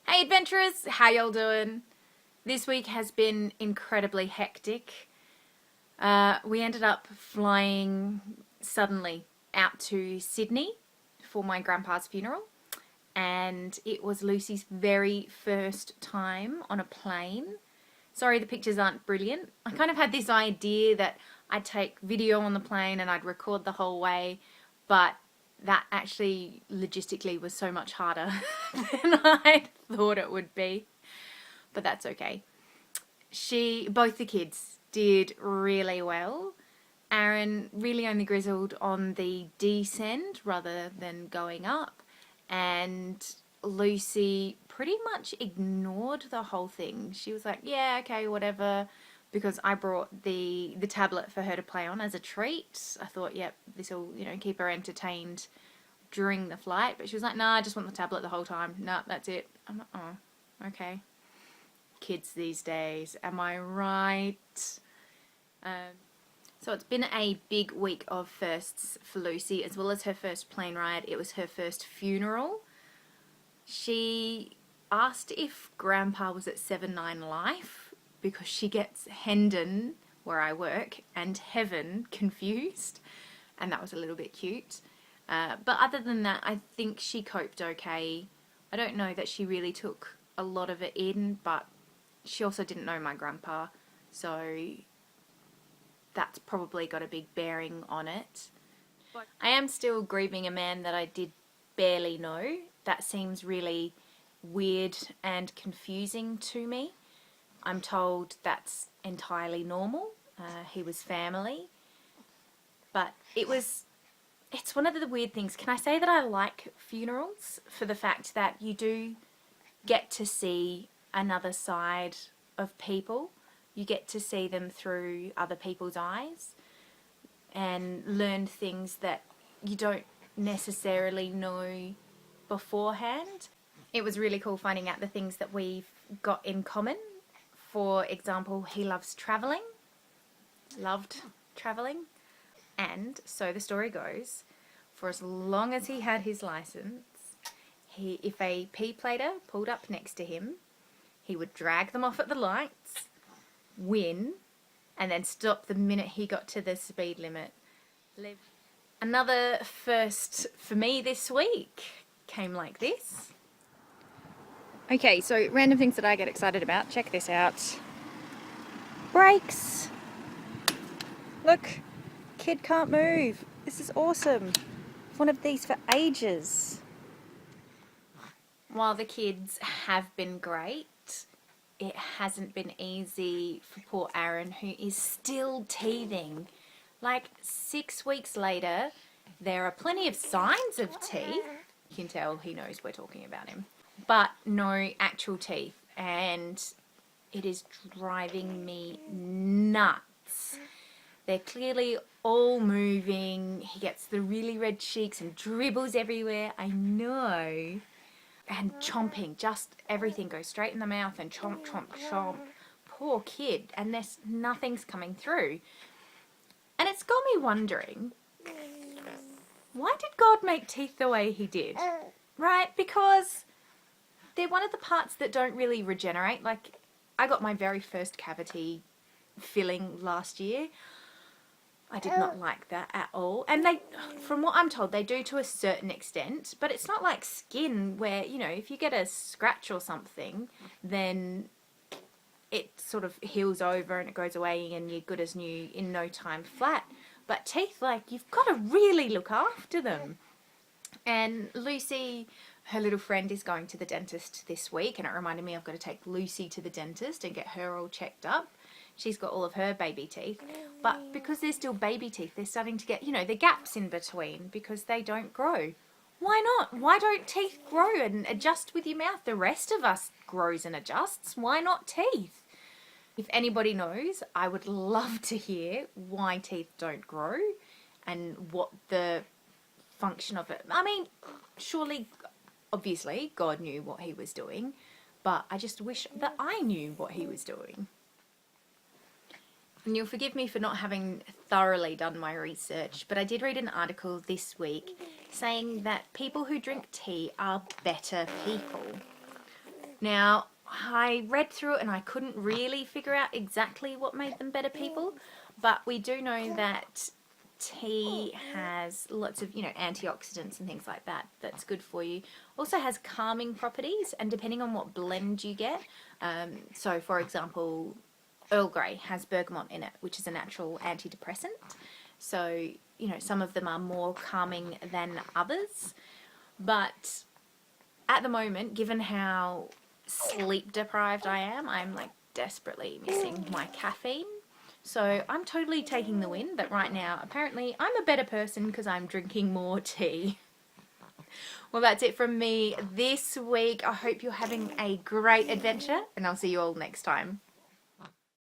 Hey adventurers, how y'all doing? This week has been incredibly hectic. We ended up flying suddenly out to Sydney for my grandpa's funeral, and it was Lucy's very first time on a plane. Sorry the pictures aren't brilliant. I kind of had this idea that I'd take video on the plane and I'd record the whole way, but that actually logistically was so much harder than I thought it would be. But that's okay. Both the kids did really well. Aaron really only grizzled on the descend rather than going up, and Lucy pretty much ignored the whole thing. She was like, yeah, okay, whatever, because I brought the tablet for her to play on as a treat. I thought, yep, this will, keep her entertained during the flight. But she was like, nah, I just want the tablet the whole time. Nah, that's it. I'm like, oh, okay. Kids these days, am I right? So it's been a big week of firsts for Lucy, as well as her first plane ride. It was her first funeral. She asked if Grandpa was at 7-9 Life because she gets Hendon, where I work, and Heaven confused, and that was a little bit cute. But other than that, I think she coped okay. I don't know that she really took a lot of it in, but she also didn't know my grandpa, so that's probably got a big bearing on it. I am still grieving a man that I did barely know. That seems really weird and confusing to me. I'm told that's entirely normal. He was family. But it's one of the weird things. Can I say that I like funerals for the fact that you do get to see another side of people. You get to see them through other people's eyes and learn things that you don't necessarily know beforehand. It was really cool finding out the things that we've got in common. For example, he loves travelling, loved travelling, and so the story goes, for as long as he had his license, if a P-plater pulled up next to him, he would drag them off at the lights, win, and then stop the minute he got to the speed limit. Another first for me this week came like this. Okay, so random things that I get excited about. Check this out. Brakes! Look, kid can't move. This is awesome. One of these for ages. While the kids have been great, it hasn't been easy for poor Aaron, who is still teething. Like 6 weeks later, there are plenty of signs of teeth. You can tell he knows we're talking about him. But no actual teeth, and it is driving me nuts. They're clearly all moving. He gets the really red cheeks and dribbles everywhere. I know. And chomping, just everything goes straight in the mouth and chomp, chomp, chomp. Poor kid, and nothing's coming through. And it's got me wondering, why did God make teeth the way he did? Right? Because they're one of the parts that don't really regenerate. Like, I got my very first cavity filling last year. I did not like that at all. And they, from what I'm told, they do to a certain extent, but it's not like skin where, if you get a scratch or something, then it sort of heals over and it goes away and you're good as new in no time flat. But teeth, like, you've got to really look after them. And Lucy, her little friend, is going to the dentist this week, and it reminded me I've got to take Lucy to the dentist and get her all checked up. She's got all of her baby teeth, but because they're still baby teeth, they're starting to get, the gaps in between because they don't grow. Why not? Why don't teeth grow and adjust with your mouth? The rest of us grows and adjusts. Why not teeth? If anybody knows, I would love to hear why teeth don't grow and what the function of it. I mean, surely, obviously, God knew what he was doing, but I just wish that I knew what he was doing. And you'll forgive me for not having thoroughly done my research, but I did read an article this week saying that people who drink tea are better people. Now, I read through it and I couldn't really figure out exactly what made them better people, but we do know that tea has lots of, antioxidants and things like that. That's good for you. Also has calming properties, and depending on what blend you get, so for example, Earl Grey has bergamot in it, which is a natural antidepressant. So, some of them are more calming than others. But at the moment, given how sleep deprived I am, I'm like desperately missing my caffeine. So I'm totally taking the win that right now, apparently, I'm a better person because I'm drinking more tea. Well, that's it from me this week. I hope you're having a great adventure, and I'll see you all next time.